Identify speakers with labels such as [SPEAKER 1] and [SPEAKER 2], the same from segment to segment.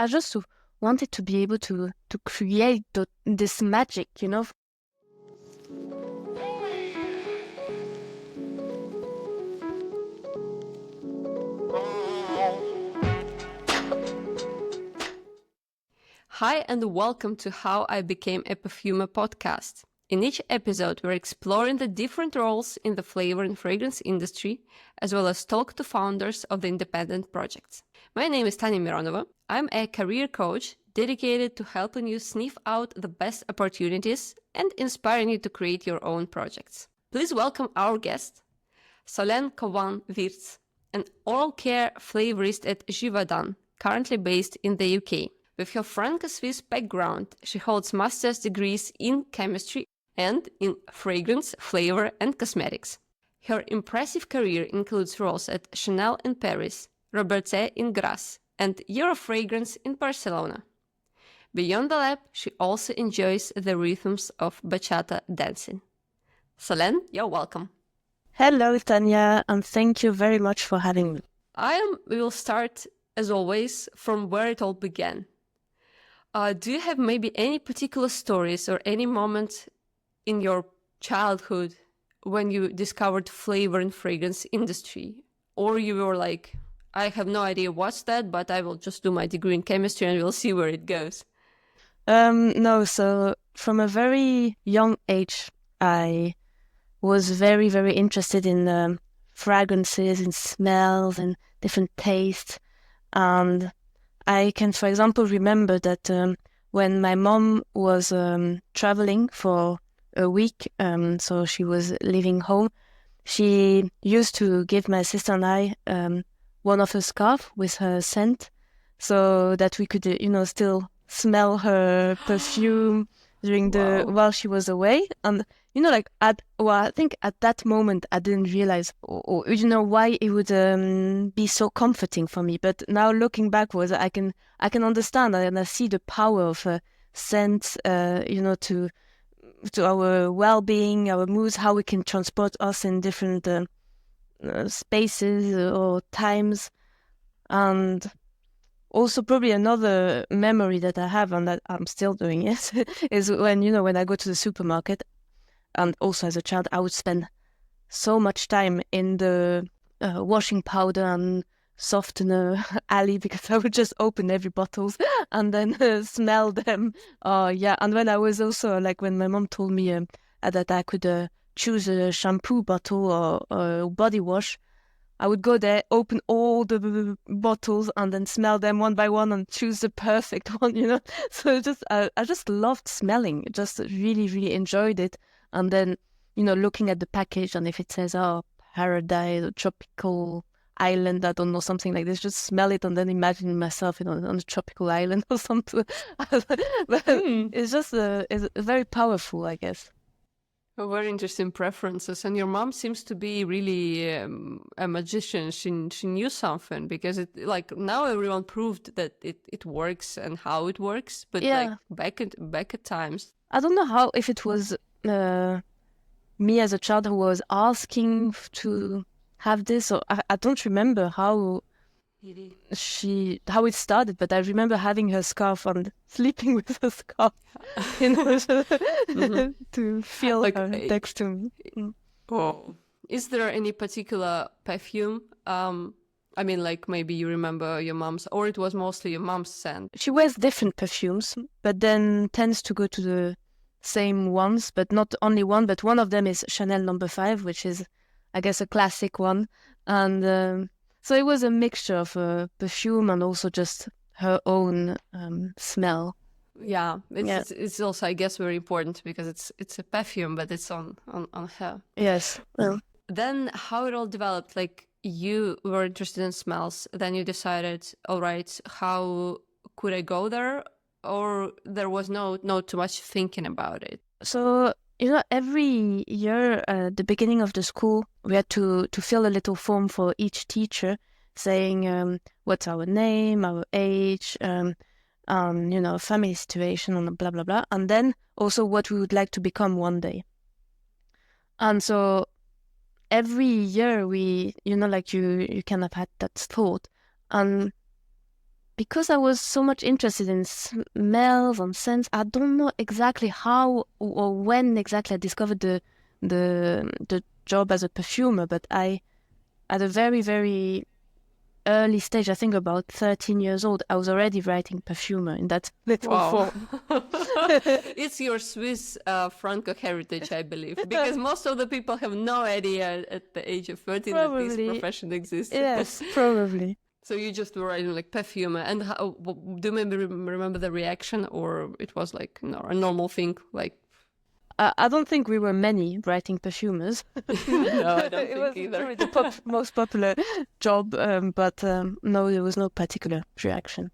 [SPEAKER 1] I just wanted to be able to create this magic, you know.
[SPEAKER 2] Hi and welcome to How I Became a Perfumer podcast. In each episode, we're exploring the different roles in the flavor and fragrance industry, as well as talk to founders of the independent projects. My name is Tanya Mironova. I'm a career coach dedicated to helping you sniff out the best opportunities and inspiring you to create your own projects. Please welcome our guest, Solène Cauvin Wirz, an oral care flavorist at Givaudan, currently based in the UK. With her Franco-Swiss background, she holds master's degrees in chemistry and in fragrance, flavor, and cosmetics. Her impressive career includes roles at Chanel in Paris, Robertet in Grasse, and Eurofragrance in Barcelona. Beyond the lab, she also enjoys the rhythms of bachata dancing. Solène, you're welcome.
[SPEAKER 1] Hello, Tanya, and thank you very much for having me.
[SPEAKER 2] We will start, as always, from where it all began. Do you have maybe any particular stories or any moment in your childhood when you discovered flavor and fragrance industry? Or you were like, I have no idea what's that, but I will just do my degree in chemistry and we'll see where it goes?
[SPEAKER 1] No, so from a very young age, I was very, very interested in fragrances and smells and different tastes. And I can, for example, remember that when my mom was traveling for a week, so she was leaving home, she used to give my sister and I one of her scarves with her scent so that we could, still smell her perfume while she was away. And I think at that moment I didn't realize or why it would be so comforting for me. But now looking backwards, I can understand and I see the power of scent, to our well-being, our moods, how it can transport us in different spaces or times. And also, probably another memory that I have and that I'm still doing it is when I go to the supermarket, and also as a child, I would spend so much time in the washing powder and softener alley because I would just open every bottle and then smell them. And when I was also when my mom told me that I could choose a shampoo bottle or a body wash, I would go there, open all the bottles, and then smell them one by one and choose the perfect one, So I just loved smelling. Just really, really enjoyed it. And then, looking at the package, and if it says, paradise or tropical island, I don't know, something like this, just smell it and then imagine myself, on a tropical island or something. But it's just it's very powerful, I guess.
[SPEAKER 2] Very interesting preferences. And your mom seems to be really a magician. She knew something because now everyone proved that it works and how it works. But back at times,
[SPEAKER 1] I don't know if it was me as a child who was asking to have this, or I don't remember how it started, but I remember having her scarf and sleeping with her scarf to feel her next to me.
[SPEAKER 2] Oh, is there any particular perfume? Maybe you remember your mom's, or it was mostly your mom's scent.
[SPEAKER 1] She wears different perfumes, but then tends to go to the same ones, but not only one, but one of them is Chanel No. 5, which is, I guess, a classic one. And so it was a mixture of perfume and also just her own smell.
[SPEAKER 2] Yeah, it's also, I guess, very important because it's a perfume, but it's on her.
[SPEAKER 1] Yes. Well.
[SPEAKER 2] Then how it all developed, you were interested in smells, then you decided, all right, how could I go there? Or there was no too much thinking about it?
[SPEAKER 1] So, every year at the beginning of the school, we had to fill a little form for each teacher saying what's our name, our age, family situation, and blah, blah, blah. And then also what we would like to become one day. And so every year we, you kind of had that thought. And because I was so much interested in smells and scents, I don't know exactly how or when exactly I discovered the job as a perfumer, but I, at a very, very early stage, I think about 13 years old, I was already writing Perfumer in that little form.
[SPEAKER 2] It's your Swiss Franco heritage, I believe, because most of the people have no idea at the age of 13 that this profession exists.
[SPEAKER 1] Yes, probably.
[SPEAKER 2] So you just were writing like Perfumer, and do you maybe remember the reaction, or it was like a normal thing, like?
[SPEAKER 1] I don't think we were many writing perfumers.
[SPEAKER 2] No, I don't
[SPEAKER 1] it
[SPEAKER 2] think
[SPEAKER 1] was
[SPEAKER 2] either.
[SPEAKER 1] Really the most popular job, but no, there was no particular reaction.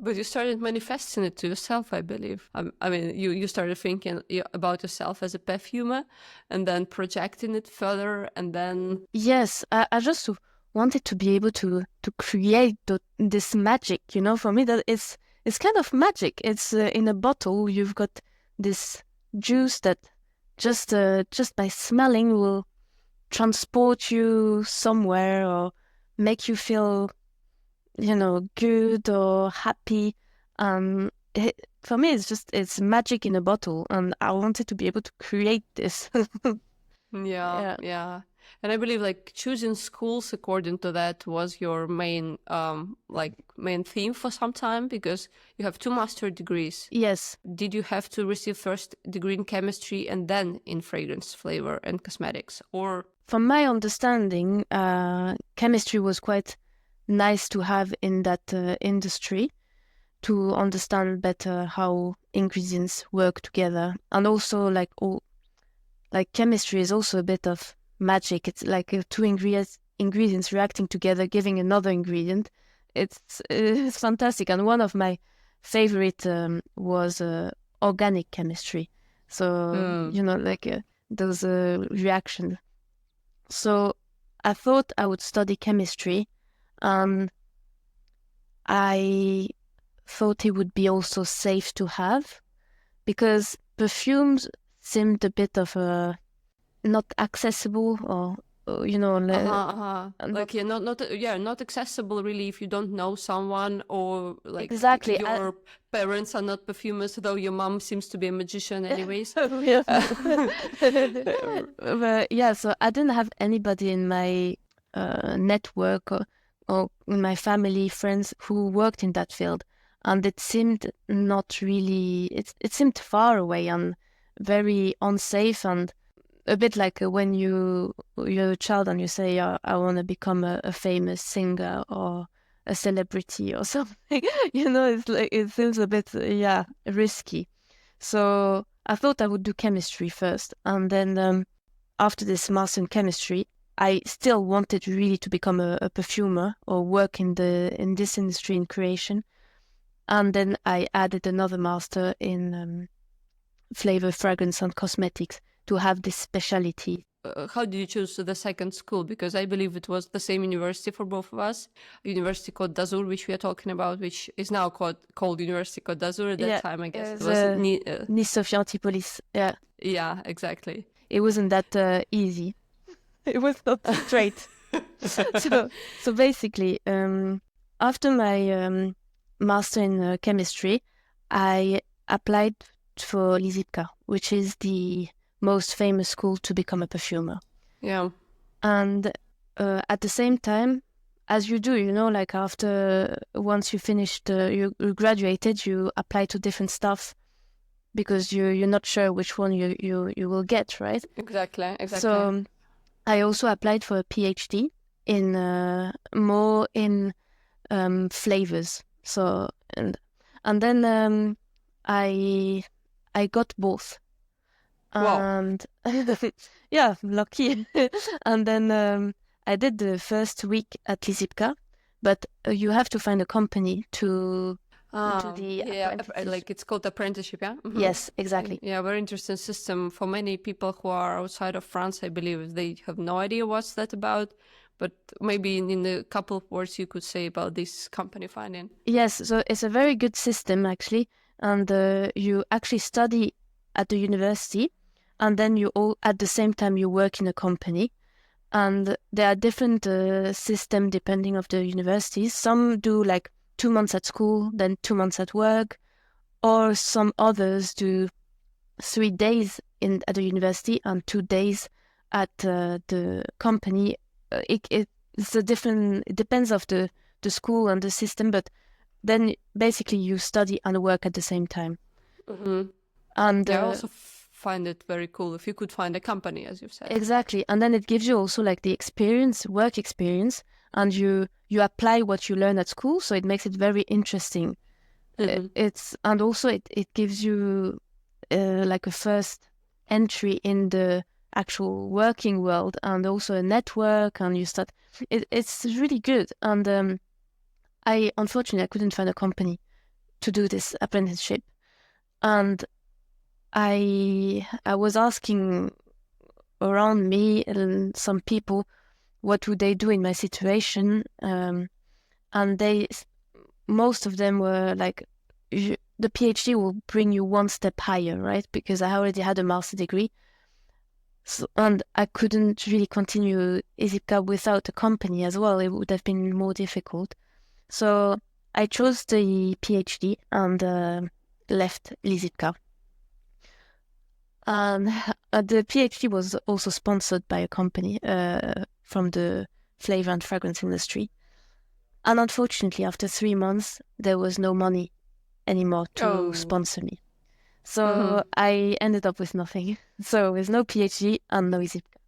[SPEAKER 2] But you started manifesting it to yourself, I believe. I mean, you started thinking about yourself as a perfumer, and then projecting it further, and then...
[SPEAKER 1] Yes, I just wanted to be able to create this magic, you know. For me, that it's kind of magic. It's in a bottle. You've got this juice that just by smelling will transport you somewhere or make you feel, you know, good or happy. For me, it's magic in a bottle, and I wanted to be able to create this.
[SPEAKER 2] Yeah. And I believe like choosing schools according to that was your main main theme for some time, because you have 2 master degrees.
[SPEAKER 1] Yes.
[SPEAKER 2] Did you have to receive first degree in chemistry and then in fragrance, flavor and cosmetics, or?
[SPEAKER 1] From my understanding, chemistry was quite nice to have in that industry to understand better how ingredients work together, and also like chemistry is also a bit of magic. It's like 2 ingredients reacting together, giving another ingredient. It's fantastic. And one of my favorite was organic chemistry. So, you know, like those reactions. So I thought I would study chemistry, and I thought it would be also safe to have, because perfumes seemed a bit of not accessible, or you know,
[SPEAKER 2] like not accessible really if you don't know someone, or like
[SPEAKER 1] exactly
[SPEAKER 2] your parents are not perfumers, though your mom seems to be a magician anyways.
[SPEAKER 1] Yeah, so I didn't have anybody in my network or in my family, friends who worked in that field, and it seemed not really, it seemed far away and very unsafe, and a bit like when you're a child and you say, I want to become a famous singer or a celebrity or something. You know, it's like, it seems a bit risky. So I thought I would do chemistry first, and then after this master in chemistry, I still wanted really to become a perfumer or work in this industry in creation. And then I added another master in flavor, fragrance, and cosmetics to have this specialty.
[SPEAKER 2] How did you choose the second school? Because I believe it was the same university for both of us, a university called d'Azur, which we are talking about, which is now called University Côte d'Azur. At that time, I guess it was
[SPEAKER 1] Nice Sophia Antipolis.
[SPEAKER 2] Yeah, exactly.
[SPEAKER 1] It wasn't that easy. It was not straight. so basically, after my master in chemistry, I applied for l'ISIPCA, which is the most famous school to become a perfumer.
[SPEAKER 2] Yeah.
[SPEAKER 1] And at the same time, as you do, you know, like once you finished, you graduated, you apply to different stuff because you're not sure which one you will get, right?
[SPEAKER 2] Exactly.
[SPEAKER 1] So I also applied for a PhD in more in flavors. So and then I got both.
[SPEAKER 2] Wow.
[SPEAKER 1] And yeah, lucky. And then I did the first week at l'ISIPCA, but you have to find a company to do the
[SPEAKER 2] like it's called apprenticeship, yeah? Mm-hmm.
[SPEAKER 1] Yes, exactly.
[SPEAKER 2] Yeah, very interesting system. For many people who are outside of France, I believe they have no idea what's that about. But maybe in a couple of words you could say about this company finding.
[SPEAKER 1] Yes, so it's a very good system actually, and you actually study at the university, and then at the same time you work in a company, and there are different systems depending of the universities. Some do like 2 months at school, then 2 months at work, or some others do 3 days at the university and 2 days at the company. It's a different. It depends of the school and the system, but then basically you study and work at the same time.
[SPEAKER 2] Mm-hmm.
[SPEAKER 1] And
[SPEAKER 2] I also find it very cool if you could find a company, as you've said.
[SPEAKER 1] Exactly, and then it gives you also like the work experience, and you apply what you learn at school, so it makes it very interesting. And also it gives you like a first entry in the actual working world, and also a network, and you start. It's really good, and unfortunately I couldn't find a company to do this apprenticeship, and I was asking around me and some people what would they do in my situation, and most of them were like, the PhD will bring you one step higher, right? Because I already had a master degree, and I couldn't really continue Izipka without a company as well. It would have been more difficult. So I chose the PhD and left Lizipka. And the PhD was also sponsored by a company from the flavor and fragrance industry. And unfortunately, after 3 months, there was no money anymore to sponsor me. So I ended up with nothing. So with no PhD and no Izipka.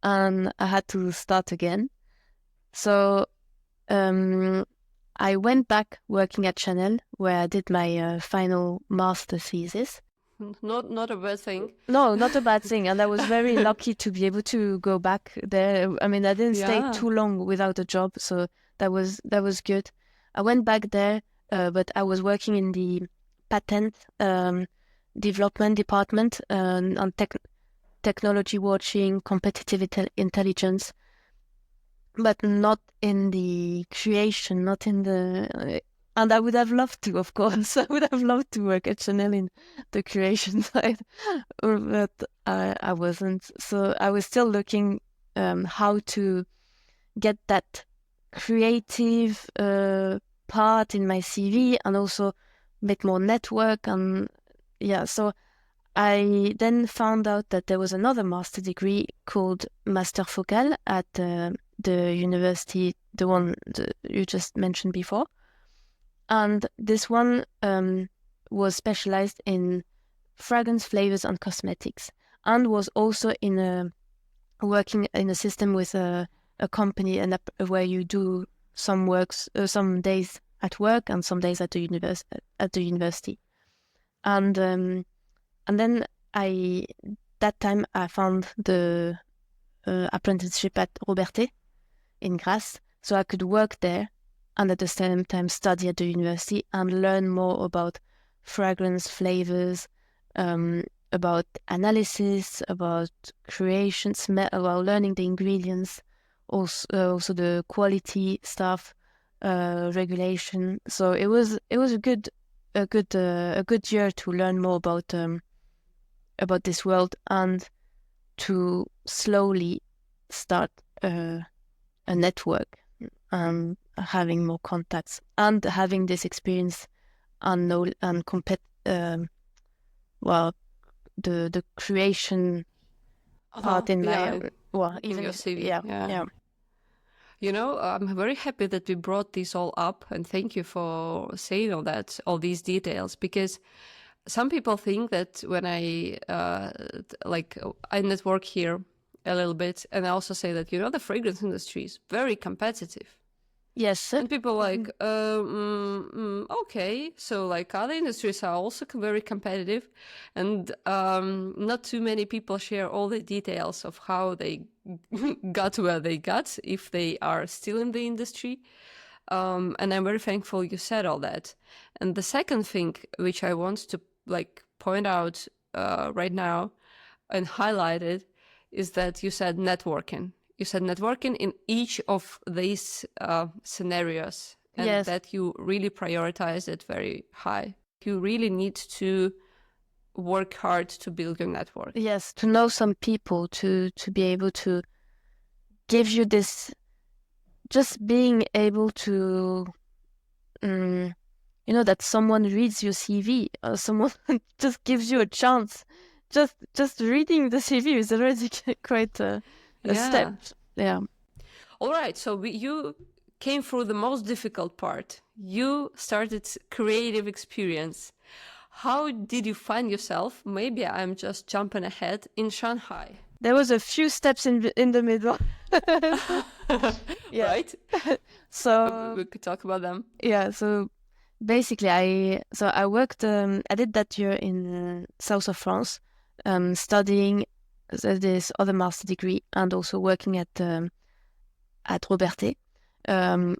[SPEAKER 1] And I had to start again. So I went back working at Chanel, where I did my final master thesis.
[SPEAKER 2] Not a bad thing.
[SPEAKER 1] No, not a bad thing. And I was very lucky to be able to go back there. I mean, I didn't stay too long without a job, so that was good. I went back there, but I was working in the patent development department on technology watching, competitive intelligence, but not in the creation, not in the... And I would have loved to, of course. I would have loved to work at Chanel in the creation side, but I wasn't. So I was still looking how to get that creative part in my CV and also make more network. And yeah, so I then found out that there was another master degree called Master Focal at the university, the one you just mentioned before. And this one was specialized in fragrance, flavors, and cosmetics, and was also working in a system with a company where you do some days at work and some days at the university. And then that time I found the apprenticeship at Robertet in Grasse, so I could work there and at the same time study at the university and learn more about fragrance, flavors, about analysis, about creation, about learning the ingredients, also the quality stuff, regulation. So it was a good year to learn more about this world and to slowly start a network. Having more contacts and having this experience and the creation part in my
[SPEAKER 2] in your CV.
[SPEAKER 1] Yeah.
[SPEAKER 2] You know, I'm very happy that we brought this all up, and thank you for saying all these details, because some people think that when I network here a little bit, and I also say that, you know, the fragrance industry is very competitive.
[SPEAKER 1] Yes.
[SPEAKER 2] And people are like, okay, so like other industries are also very competitive, and not too many people share all the details of how they got where they got, if they are still in the industry. And I'm very thankful you said all that. And the second thing which I want to point out right now and highlight it is that you said networking. You said networking in each of these scenarios, and
[SPEAKER 1] yes,
[SPEAKER 2] that you really prioritize it very high. You really need to work hard to build your network.
[SPEAKER 1] Yes, to know some people, to be able to give you this, just being able to that someone reads your CV, or someone just gives you a chance. Just reading the CV is already quite a step. Yeah.
[SPEAKER 2] All right. So you came through the most difficult part. You started creative experience. How did you find yourself? Maybe I'm just jumping ahead in Shanghai.
[SPEAKER 1] There was a few steps in the middle.
[SPEAKER 2] Right?
[SPEAKER 1] So
[SPEAKER 2] we could talk about them.
[SPEAKER 1] Yeah. So basically, I worked. I did that year in south of France, studying this other master degree and also working at Robertet,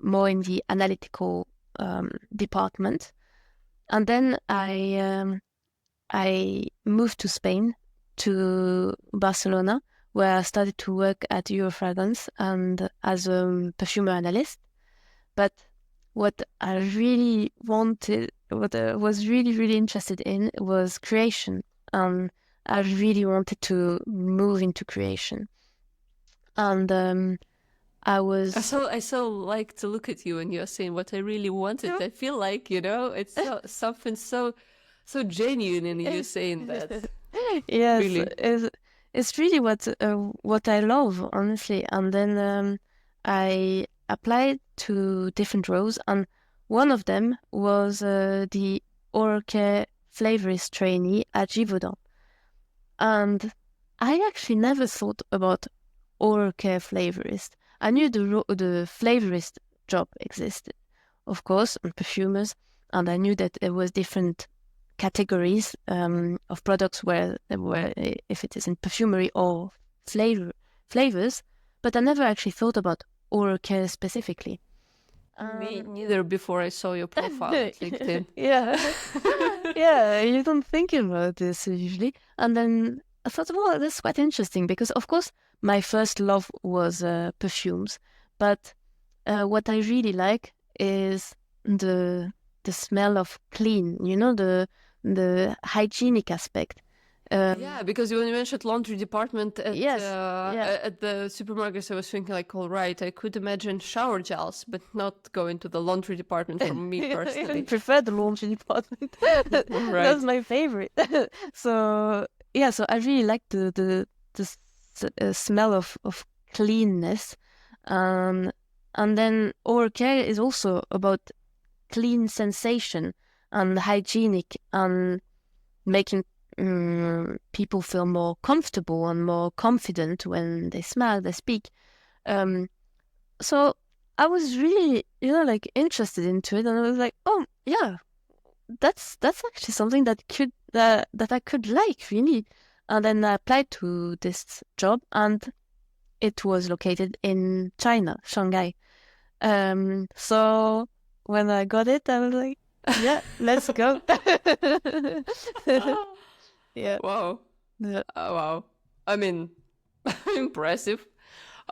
[SPEAKER 1] more in the analytical department. And then I moved to Spain, to Barcelona, where I started to work at Eurofragrance and as a perfumer analyst. But what I really wanted, what I was really, really interested in was creation. I really wanted to move into creation. And
[SPEAKER 2] I so like to look at you and you're saying what I really wanted. I feel like, it's something so genuine in you saying that.
[SPEAKER 1] Yes,
[SPEAKER 2] Really.
[SPEAKER 1] it's really what I love, honestly. And then I applied to different roles, and one of them was the Oral Care Flavorist trainee at Givaudan. And I actually never thought about Oral Care Flavorist. I knew the flavorist job existed, of course, and perfumers, and I knew that there was different categories of products where there were, if it is in perfumery or flavors, but I never actually thought about oral care specifically.
[SPEAKER 2] Me neither before I saw your profile at LinkedIn.
[SPEAKER 1] Yeah, you don't think about this usually. And then I thought, well, that's quite interesting because, of course, my first love was perfumes, but what I really like is the smell of clean, the hygienic aspect.
[SPEAKER 2] Yeah, because when you mentioned laundry department at the supermarkets, I was thinking like, all right, I could imagine shower gels, but not go into the laundry department for me personally.
[SPEAKER 1] I prefer the laundry department. That's my favorite. So I really like the smell of cleanness, and then oral care is also about clean sensation and hygienic and making people feel more comfortable and more confident when they smell, they speak. So I was really, interested into it, and I was like, oh yeah, that's actually something that I could like really. And then I applied to this job, and it was located in China, Shanghai. So when I got it, I was like, yeah, let's go. Yeah.
[SPEAKER 2] Wow.
[SPEAKER 1] Yeah.
[SPEAKER 2] Wow. I mean, impressive.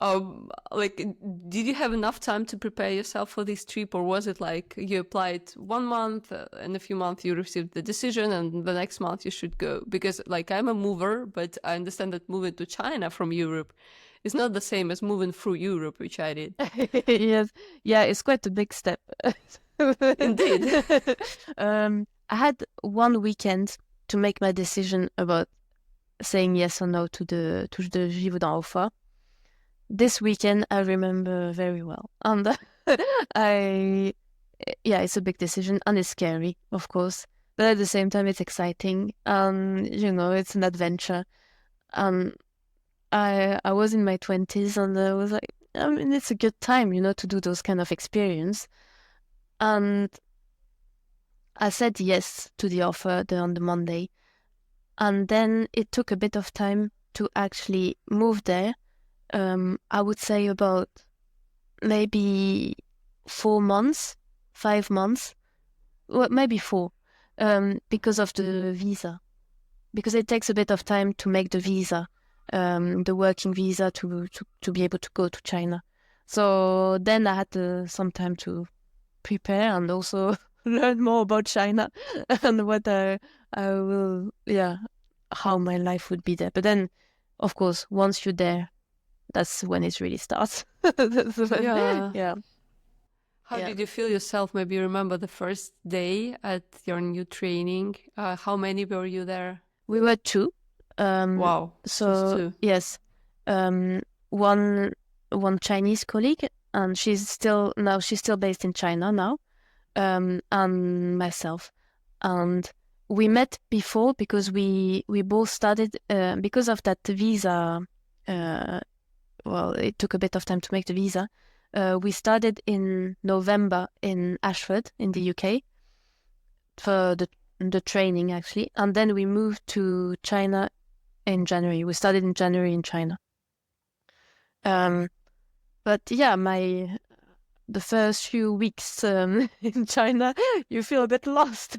[SPEAKER 2] Did you have enough time to prepare yourself for this trip, or was it like you applied 1 month, in a few months you received the decision, and the next month you should go? Because I'm a mover, but I understand that moving to China from Europe is not the same as moving through Europe, which I did.
[SPEAKER 1] Yes, yeah, it's quite a big step.
[SPEAKER 2] Indeed.
[SPEAKER 1] I had 1 weekend to make my decision about saying yes or no to the Givaudan offer. This weekend I remember very well, and it's a big decision and it's scary, of course, but at the same time it's exciting. It's an adventure. I was in my 20s, and I was like, I mean, it's a good time, to do those kind of experience. And I said yes to the offer on the Monday, and then it took a bit of time to actually move there. I would say about maybe 4 months, 5 months, well, maybe 4, because of the visa. Because it takes a bit of time to make the visa, the working visa to be able to go to China. So then I had some time to prepare and also learn more about China and what I will, how my life would be there. But then, of course, once you're there, that's when it really starts.
[SPEAKER 2] Yeah. How did you feel yourself? Maybe you remember the first day at your new training. How many were you there?
[SPEAKER 1] We were two.
[SPEAKER 2] Wow,
[SPEAKER 1] So
[SPEAKER 2] just two.
[SPEAKER 1] yes, one Chinese colleague, and she's still based in China now, and myself. And we met before because we both started because of that visa. Well, it took a bit of time to make the visa. We started in November in Ashford in the UK for the training actually, and then we moved to China in January. We started in January in China. But yeah, the first few weeks in China, you feel a bit lost,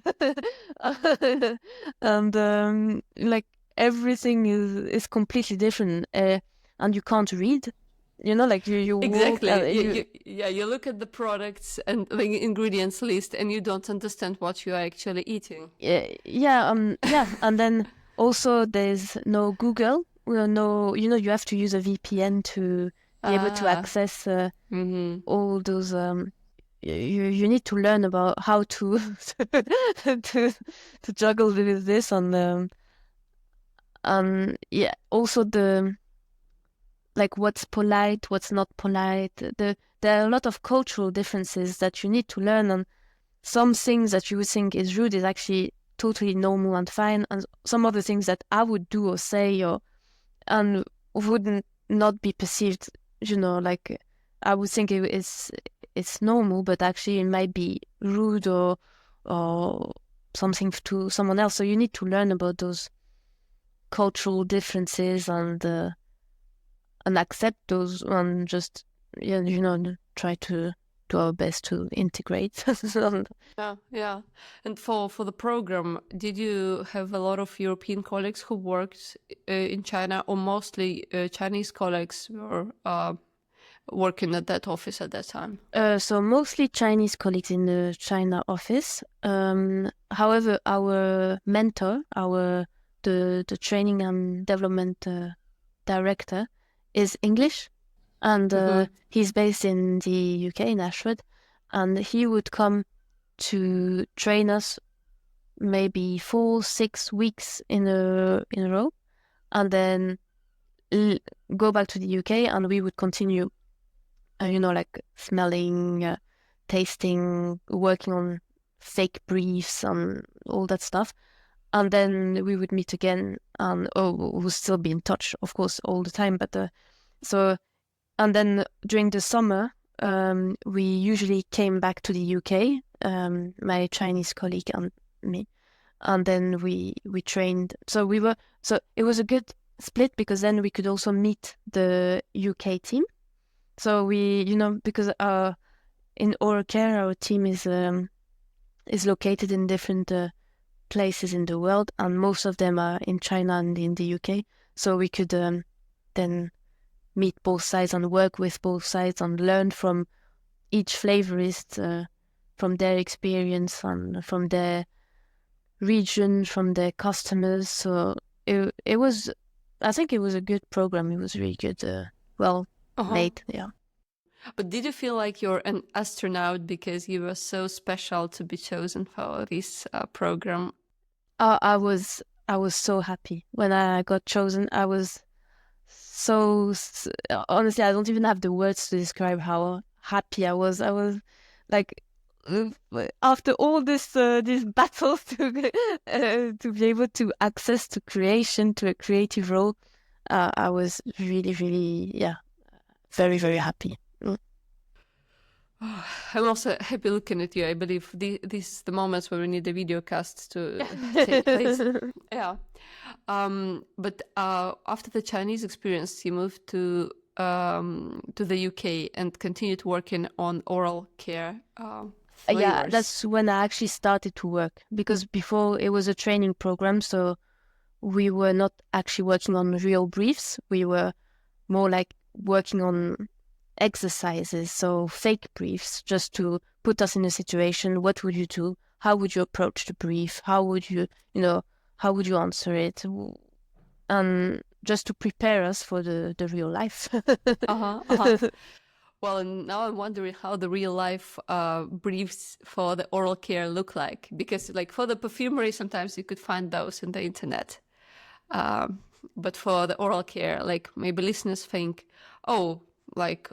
[SPEAKER 1] and like everything is completely different, and you can't read. You know, like you walk.
[SPEAKER 2] Exactly. You look at the products and the ingredients list, and you don't understand what you are actually eating.
[SPEAKER 1] Yeah. And then also there's no Google. No, you have to use a VPN to be able to access all those. You need to learn about how to to juggle with this, and yeah, also like what's polite, what's not polite. There are a lot of cultural differences that you need to learn, and some things that you would think is rude is actually totally normal and fine, and some other things that I would do or say and wouldn't not be perceived, like I would think it's normal, but actually it might be rude or something to someone else. So you need to learn about those cultural differences and accept those, and just try to do our best to integrate.
[SPEAKER 2] Yeah. And for the program, did you have a lot of European colleagues who worked in China, or mostly Chinese colleagues were working at that office at that time?
[SPEAKER 1] So mostly Chinese colleagues in the China office. However, our mentor, the training and development director, is English, and he's based in the UK in Ashford, and he would come to train us maybe 4-6 weeks in a row, and then go back to the UK, and we would continue, like smelling, tasting, working on fake briefs and all that stuff. And then we would meet again, and we'll still be in touch, of course, all the time. But and then during the summer, we usually came back to the UK, my Chinese colleague and me, and then we trained. So it was a good split, because then we could also meet the UK team. So we, because in Oral Care, our team is located in different places in the world, and most of them are in China and in the UK. So we could then meet both sides and work with both sides and learn from each flavorist, from their experience and from their region, from their customers. So it was, I think it was a good program. It was really good, made, yeah.
[SPEAKER 2] But did you feel like you're an astronaut because you were so special to be chosen for this program?
[SPEAKER 1] I was so happy when I got chosen. I was so honestly, I don't even have the words to describe how happy I was. I was like, after all these battles to be able to access to creation, to a creative role, I was really, really, very, very happy.
[SPEAKER 2] I'm also happy looking at you. I believe these is the moments where we need the video cast to take place. Yeah. But after the Chinese experience, you moved to the UK and continued working on oral care.
[SPEAKER 1] Yeah, that's when I actually started to work, because before it was a training program, so we were not actually working on real briefs. We were more like working on exercises, so fake briefs, just to put us in a situation. What would you do? How would you approach the brief? How would you answer it? And just to prepare us for the real life.
[SPEAKER 2] Well, and now I'm wondering how the real life briefs for the oral care look like, because like for the perfumery, sometimes you could find those in the internet. But for the oral care, like maybe listeners think, oh, like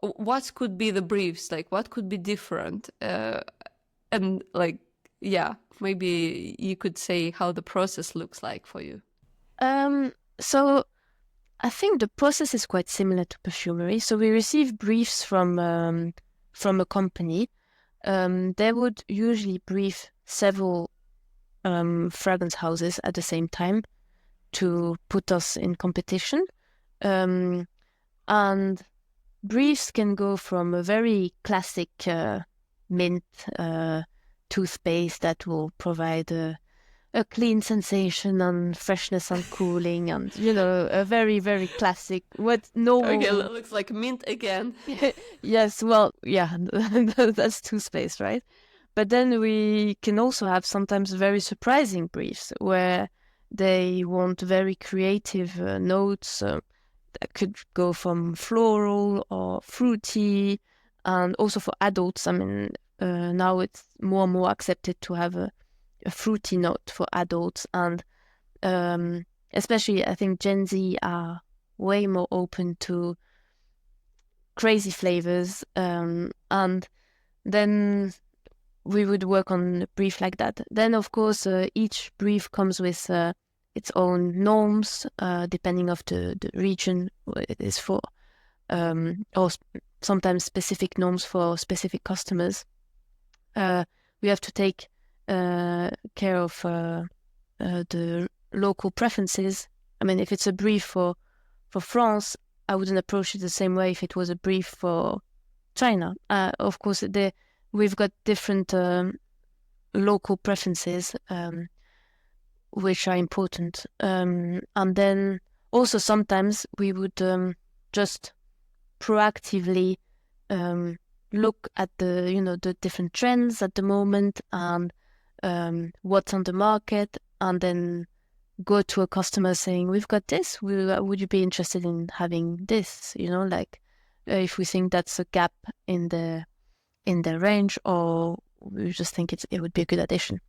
[SPEAKER 2] what could be the briefs? Like what could be different? And like, yeah, maybe you could say how the process looks like for you.
[SPEAKER 1] So I think the process is quite similar to perfumery. So we receive briefs from a company. They would usually brief several fragrance houses at the same time to put us in competition. And briefs can go from a very classic mint toothpaste that will provide a clean sensation and freshness and cooling and, a very, very classic, what normal...
[SPEAKER 2] Okay, looks like mint again.
[SPEAKER 1] Yes, well, yeah, that's toothpaste, right? But then we can also have sometimes very surprising briefs where they want very creative notes that could go from floral or fruity, and also for adults. I mean, now it's more and more accepted to have a fruity note for adults, and especially I think Gen Z are way more open to crazy flavors, and then we would work on a brief like that. Then, of course, each brief comes with its own norms, depending of the region it is for, or sometimes specific norms for specific customers. We have to take care of the local preferences. I mean, if it's a brief for France, I wouldn't approach it the same way if it was a brief for China. Of course, we've got different local preferences, which are important. And then also sometimes we would just proactively look at the different trends at the moment and what's on the market, and then go to a customer saying, we've got this, would you be interested in having this? If we think that's a gap in the range, or we just think it would be a good addition.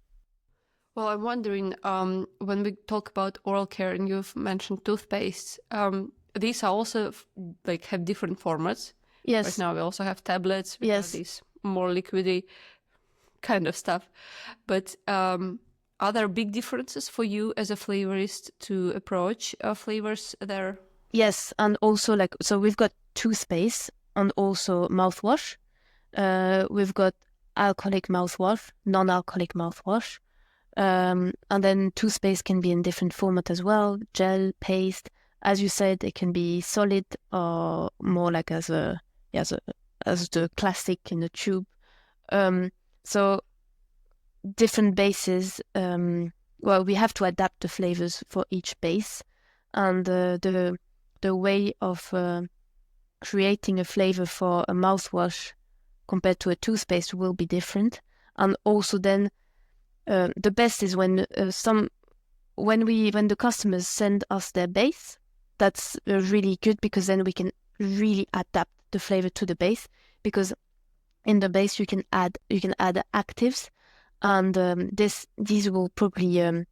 [SPEAKER 2] Well, I'm wondering, when we talk about oral care and you've mentioned toothpaste, these are also have different formats.
[SPEAKER 1] Yes.
[SPEAKER 2] Right now we also have tablets. We
[SPEAKER 1] yes.
[SPEAKER 2] have these more liquidy kind of stuff. But are there big differences for you as a flavorist to approach flavors there?
[SPEAKER 1] Yes, and also so we've got toothpaste and also mouthwash. We've got alcoholic mouthwash, non-alcoholic mouthwash. And then toothpaste can be in different format as well, gel, paste. As you said, it can be solid or more like as the classic in a tube. So different bases. We have to adapt the flavors for each base, and the way of creating a flavor for a mouthwash compared to a toothpaste will be different. And also then the best is when the customers send us their base. That's really good, because then we can really adapt the flavor to the base, because in the base you can add actives, and these will probably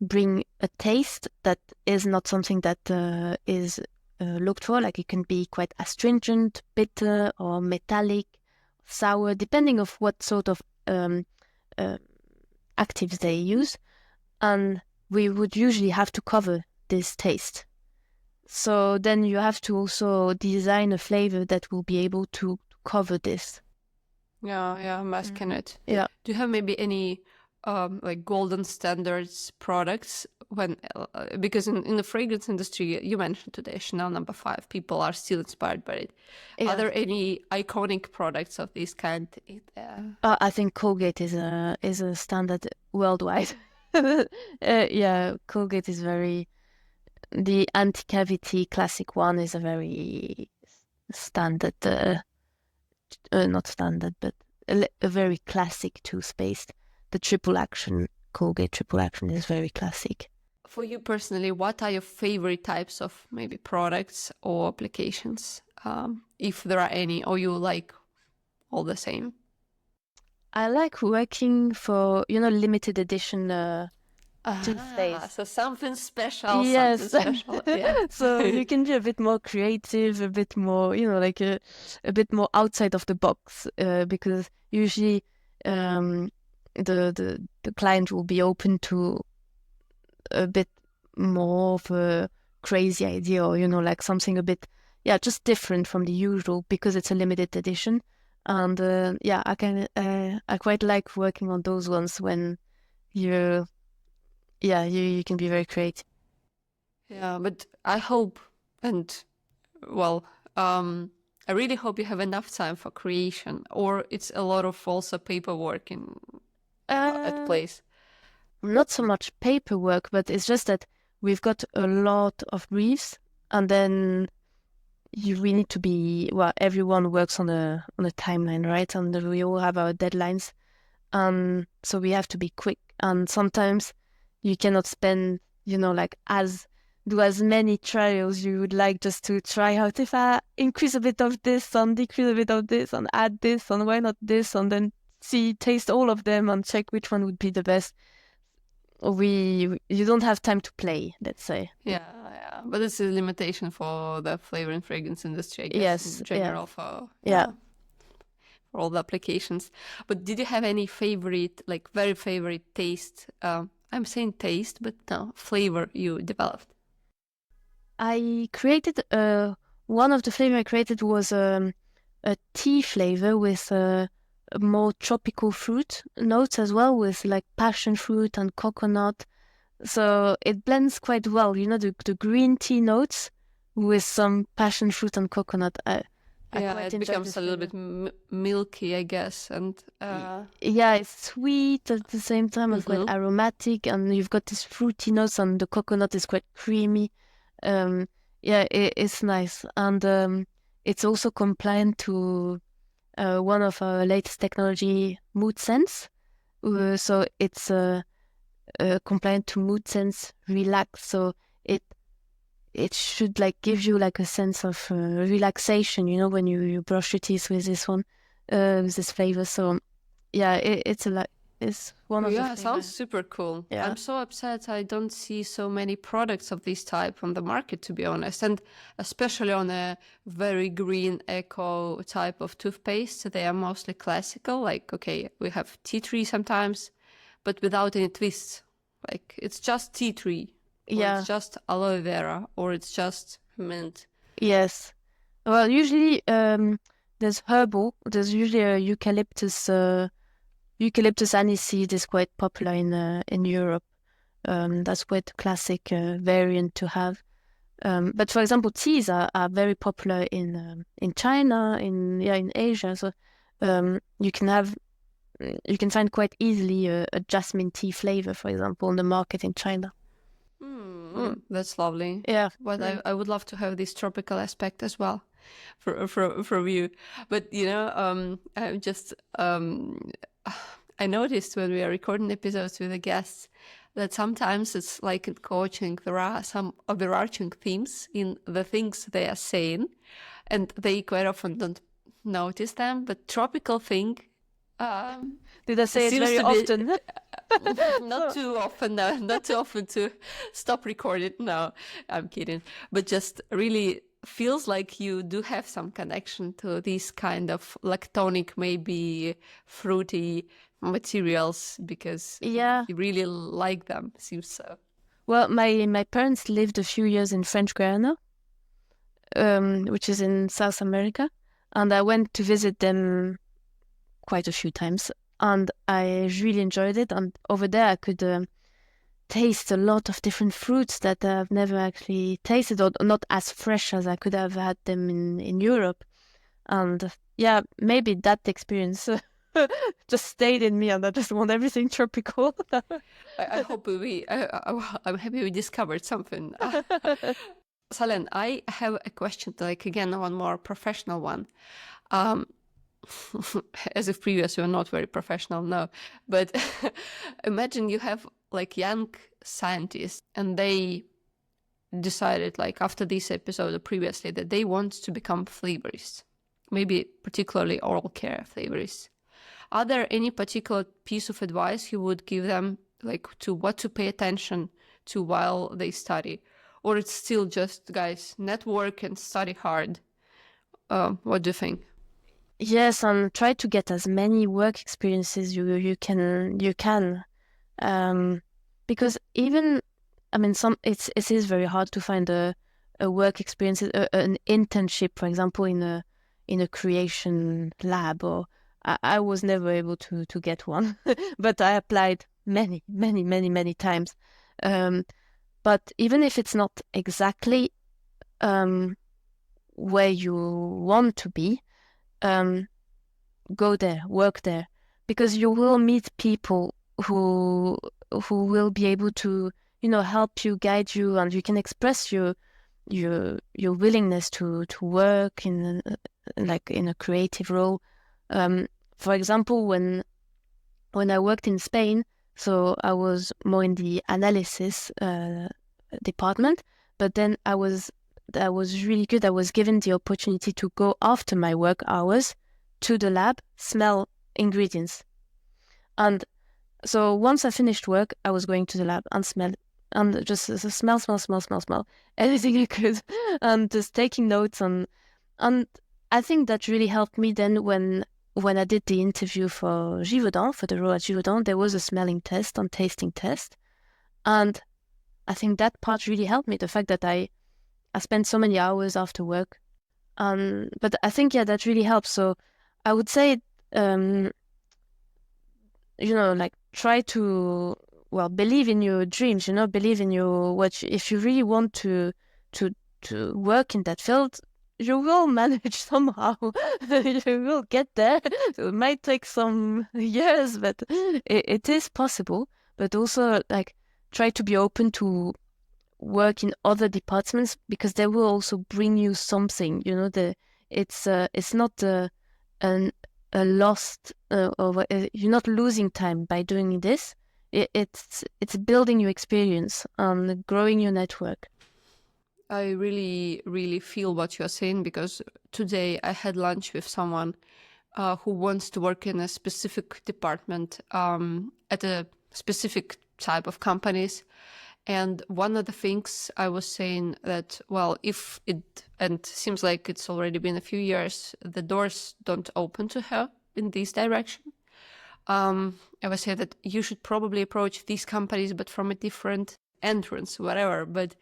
[SPEAKER 1] bring a taste that is not something that is looked for. Like it can be quite astringent, bitter, or metallic, sour, depending of what sort of actives they use, and we would usually have to cover this taste. So then you have to also design a flavor that will be able to cover this.
[SPEAKER 2] Yeah, masking it.
[SPEAKER 1] Yeah.
[SPEAKER 2] Do you have maybe any golden standards products because in the fragrance industry, you mentioned today Chanel No. 5, people are still inspired by it. Yeah. Are there any iconic products of this kind?
[SPEAKER 1] I think Colgate is a standard worldwide. Colgate is the anti-cavity classic one is a very standard, not standard, but a very classic toothpaste. The triple action, Colgate triple action, is very classic.
[SPEAKER 2] For you personally, what are your favorite types of maybe products or applications, if there are any, or you like all the same?
[SPEAKER 1] I like working for, limited edition toothpaste.
[SPEAKER 2] So something special,
[SPEAKER 1] Yes.
[SPEAKER 2] yeah.
[SPEAKER 1] So you can be a bit more creative, a bit more, like a bit more outside of the box, because usually the client will be open to a bit more of a crazy idea, or like something a bit, just different from the usual, because it's a limited edition. And I quite like working on those ones when you can be very creative.
[SPEAKER 2] Yeah, but I hope, and well, I really hope you have enough time for creation, or it's a lot of also paperwork at place.
[SPEAKER 1] Not so much paperwork, but it's just that we've got a lot of briefs, and then we need to be, everyone works on a timeline, right? And we all have our deadlines, so we have to be quick. And sometimes you cannot spend, do as many trials you would like, just to try out if I increase a bit of this and decrease a bit of this and add this and why not this, and then taste all of them and check which one would be the best. You don't have time to play, let's say.
[SPEAKER 2] Yeah. But it's a limitation for the flavor and fragrance industry, I guess.
[SPEAKER 1] Yes,
[SPEAKER 2] in general, for all the applications. But did you have any favorite, like very favorite taste? I'm saying taste, but no, flavor you developed.
[SPEAKER 1] I created one of the flavor I created was a tea flavor with more tropical fruit notes as well, with like passion fruit and coconut. So it blends quite well, the green tea notes with some passion fruit and coconut.
[SPEAKER 2] It becomes a little bit milky, I guess, and
[SPEAKER 1] it's sweet at the same time. It's quite aromatic, and you've got this fruity notes, and the coconut is quite creamy. It's nice, and it's also compliant to one of our latest technology, mood sense. So it's compliant to mood sense relax. So it should like give you like a sense of relaxation, when you brush your teeth with this one, with this flavor. So it's one of the flavors.
[SPEAKER 2] Sounds super cool.
[SPEAKER 1] Yeah.
[SPEAKER 2] I'm so upset I don't see so many products of this type on the market, to be honest, and especially on a very green eco type of toothpaste. They are mostly classical, like, okay, we have tea tree sometimes, but without any twists. Like, it's just tea tree, or it's just aloe vera, or it's just mint.
[SPEAKER 1] Yes. Well, usually there's herbal. There's usually a eucalyptus aniseed is quite popular in Europe. That's quite a classic variant to have. But for example, teas are very popular in China, in Asia. So you can find quite easily a jasmine tea flavor, for example, on the market in China.
[SPEAKER 2] That's lovely.
[SPEAKER 1] Yeah,
[SPEAKER 2] but I would love to have this tropical aspect as well from you. But I'm just I noticed when we are recording episodes with the guests that sometimes it's like in coaching, there are some overarching themes in the things they are saying, and they quite often don't notice them. But tropical thing.
[SPEAKER 1] Did I say it very often?
[SPEAKER 2] Not too often, no. Not too often to stop recording. No, I'm kidding. But just really feels like you do have some connection to these kind of lactonic, maybe fruity materials, because you really like them, seems so.
[SPEAKER 1] Well, my parents lived a few years in French Guiana, which is in South America, and I went to visit them quite a few times, and I really enjoyed it. And over there I could taste a lot of different fruits that I've never actually tasted, or not as fresh as I could have had them in Europe. And maybe that experience just stayed in me, and I just want everything tropical.
[SPEAKER 2] I hope I'm happy we discovered something. Solène, I have a question, like, again, one more professional one. As if previous you are not very professional, no. But imagine you have like young scientists, and they decided, like after this episode or previously, that they want to become flavorists, maybe particularly oral care flavorists. Are there any particular piece of advice you would give them, like to what to pay attention to while they study? Or it's still just, guys, network and study hard? What do you think?
[SPEAKER 1] Yes, and try to get as many work experiences you can, because even, I mean, it is very hard to find a work experience, an internship, for example, in a creation lab, or I was never able to get one, but I applied many times. But even if it's not exactly where you want to be, go there, work there, because you will meet people who will be able to, help you, guide you, and you can express your willingness to work in a creative role. For example, when I worked in Spain, so I was more in the analysis department, but then that was really good. I was given the opportunity to go after my work hours to the lab, smell ingredients. And so once I finished work, I was going to the lab and smell, and just smell, everything I could, and just taking notes. And I think that really helped me then when I did the interview for Givaudan, for the role at Givaudan, there was a smelling test and tasting test. And I think that part really helped me, the fact that I spent so many hours after work. But I think, that really helps. So I would say, try to, believe in your dreams, believe in if you really want to work in that field, you will manage somehow. You will get there. So it might take some years, but it is possible. But also, try to be open to work in other departments, because they will also bring you something. It's not a lost, or you're not losing time by doing this. It's building your experience and growing your network.
[SPEAKER 2] I really, really feel what you're saying, because today I had lunch with someone who wants to work in a specific department at a specific type of companies. And one of the things I was saying that, if it, and seems like it's already been a few years, the doors don't open to her in this direction. I was saying that you should probably approach these companies, but from a different entrance, whatever. But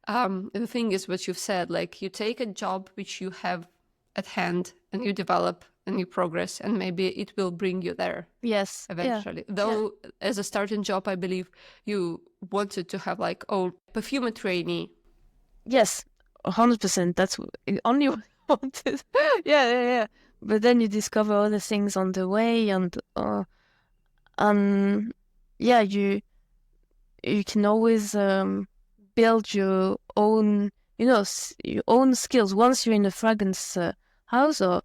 [SPEAKER 2] the thing is what you've said, you take a job which you have at hand and you develop and you progress, and maybe it will bring you there.
[SPEAKER 1] Yes.
[SPEAKER 2] Eventually. Though as a starting job, I believe you wanted to have perfumer trainee.
[SPEAKER 1] Yes, 100%. That's only what I wanted. Yeah. But then you discover other things on the way, and you can always build your own, your own skills once you're in a fragrance house, or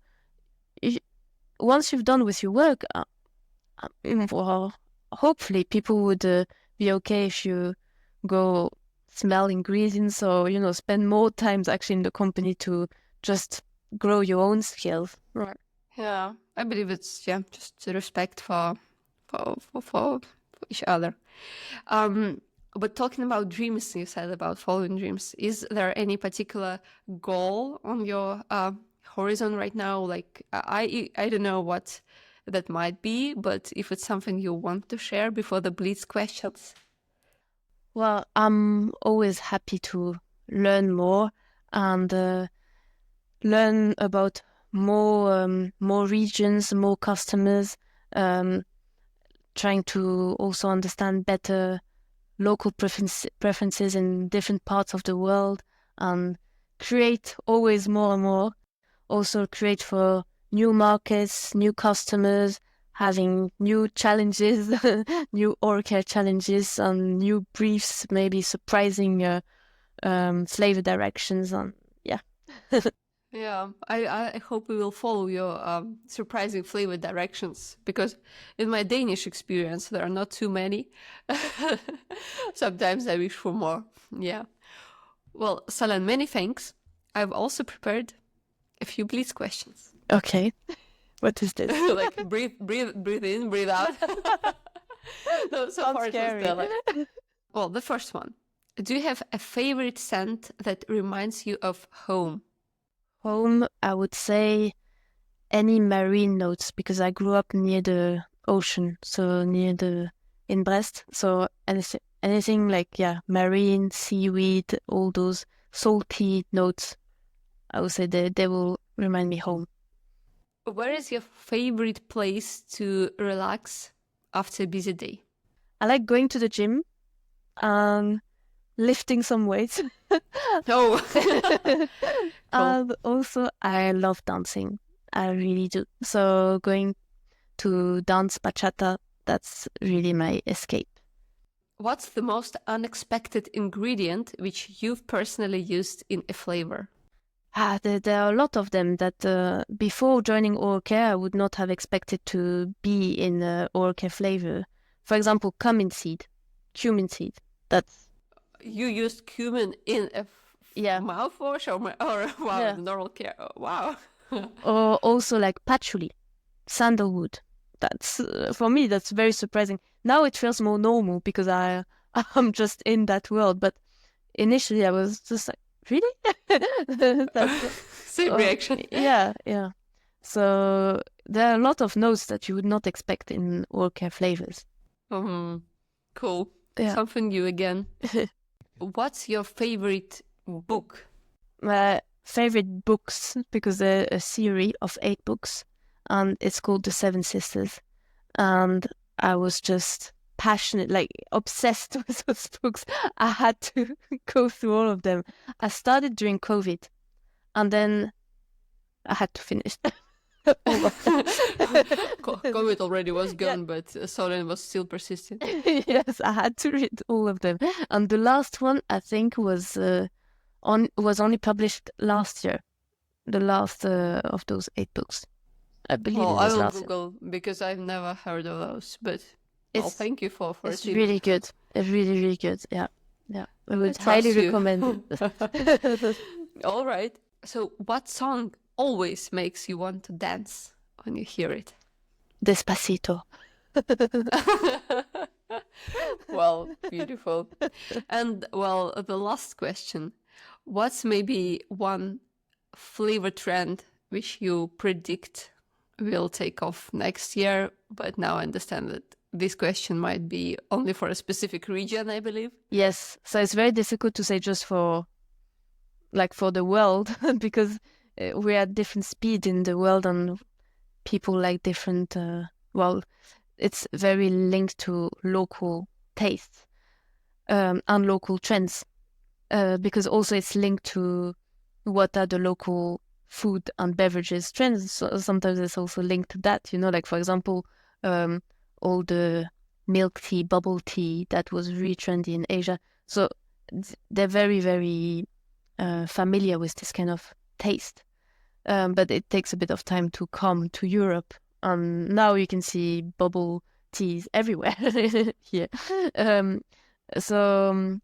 [SPEAKER 1] once you've done with your work. Hopefully people would be okay if you go smell ingredients, or spend more time actually in the company to just grow your own skills.
[SPEAKER 2] Right. Yeah, I believe it's just respect for each other. But talking about dreams, you said about following dreams. Is there any particular goal on your horizon right now? I don't know what that might be, but if it's something you want to share before the Blitz questions.
[SPEAKER 1] Well, I'm always happy to learn more and learn about more regions, more customers, trying to also understand better local preferences in different parts of the world, and create always more and more. Also create for new markets, new customers, having new challenges, new oral care challenges, and new briefs, maybe surprising flavor directions. And
[SPEAKER 2] Yeah, I hope we will follow your surprising flavor directions, because in my Danish experience, there are not too many. Sometimes I wish for more. Yeah. Well, Solène, many thanks. I've also prepared a few blitz questions.
[SPEAKER 1] Okay. What is this?
[SPEAKER 2] Like breathe in, breathe out. No, so
[SPEAKER 1] Sounds
[SPEAKER 2] far it was
[SPEAKER 1] scary.
[SPEAKER 2] stellar. Well, the first one. Do you have a favorite scent that reminds you of home?
[SPEAKER 1] Home, I would say any marine notes, because I grew up near the ocean, so in Brest. So anything like, marine, seaweed, all those salty notes, I would say they will remind me home.
[SPEAKER 2] Where is your favorite place to relax after a busy day?
[SPEAKER 1] I like going to the gym and lifting some weights.
[SPEAKER 2] Oh,
[SPEAKER 1] And also I love dancing. I really do. So going to dance bachata, that's really my escape.
[SPEAKER 2] What's the most unexpected ingredient which you've personally used in a flavor?
[SPEAKER 1] There are a lot of them that before joining Oral Care, I would not have expected to be in Oral Care flavor. For example, cumin seed. That's
[SPEAKER 2] You used cumin in a mouthwash or wow,
[SPEAKER 1] Yeah.
[SPEAKER 2] in Oral Care. Oh, wow.
[SPEAKER 1] Or also like patchouli, sandalwood. That's for me, that's very surprising. Now it feels more normal because I'm just in that world. But initially, I was just like, really?
[SPEAKER 2] Same reaction.
[SPEAKER 1] Yeah. So there are a lot of notes that you would not expect in Oral Care flavors.
[SPEAKER 2] Cool.
[SPEAKER 1] Yeah.
[SPEAKER 2] Something new again. What's your favorite book?
[SPEAKER 1] My favorite books, because they're a series of 8 books, and it's called The Seven Sisters. And I was just passionate, like obsessed with those books. I had to go through all of them. I started during COVID, and then I had to finish all of them.
[SPEAKER 2] COVID already was gone, but Solène was still persistent.
[SPEAKER 1] Yes, I had to read all of them. And the last one, I think, was only published last year. The last of those 8 books. I believe it
[SPEAKER 2] Well,
[SPEAKER 1] was
[SPEAKER 2] I will
[SPEAKER 1] last year.
[SPEAKER 2] Google because I've never heard of those. But thank you for
[SPEAKER 1] It's
[SPEAKER 2] it.
[SPEAKER 1] really good. It's really, really good. Yeah. I would
[SPEAKER 2] trust
[SPEAKER 1] highly
[SPEAKER 2] you.
[SPEAKER 1] recommend it.
[SPEAKER 2] All right. So, what song always makes you want to dance when you hear it?
[SPEAKER 1] Despacito.
[SPEAKER 2] Well, beautiful. And well, the last question. What's maybe one flavor trend which you predict will take off next year? But now I understand that this question might be only for a specific region, I believe.
[SPEAKER 1] Yes. So it's very difficult to say just for the world because we're at different speed in the world and people like different, it's very linked to local tastes and local trends because also it's linked to what are the local food and beverages trends. So sometimes it's also linked to that, like for example, all the milk tea, bubble tea that was really trendy in Asia. So they're very, very familiar with this kind of taste. But it takes a bit of time to come to Europe. Now you can see bubble teas everywhere here. So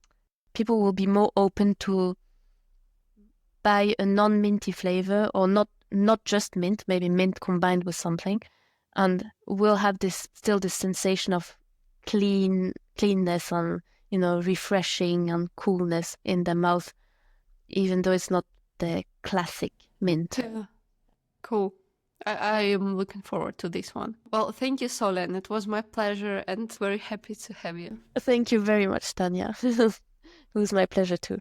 [SPEAKER 1] people will be more open to buy a non-minty flavor or not just mint, maybe mint combined with something. And we'll have this sensation of cleanness and, refreshing and coolness in the mouth, even though it's not the classic mint.
[SPEAKER 2] Yeah. Cool. I am looking forward to this one. Well, thank you, Solène. It was my pleasure and very happy to have you.
[SPEAKER 1] Thank you very much, Tanya. It was my pleasure too.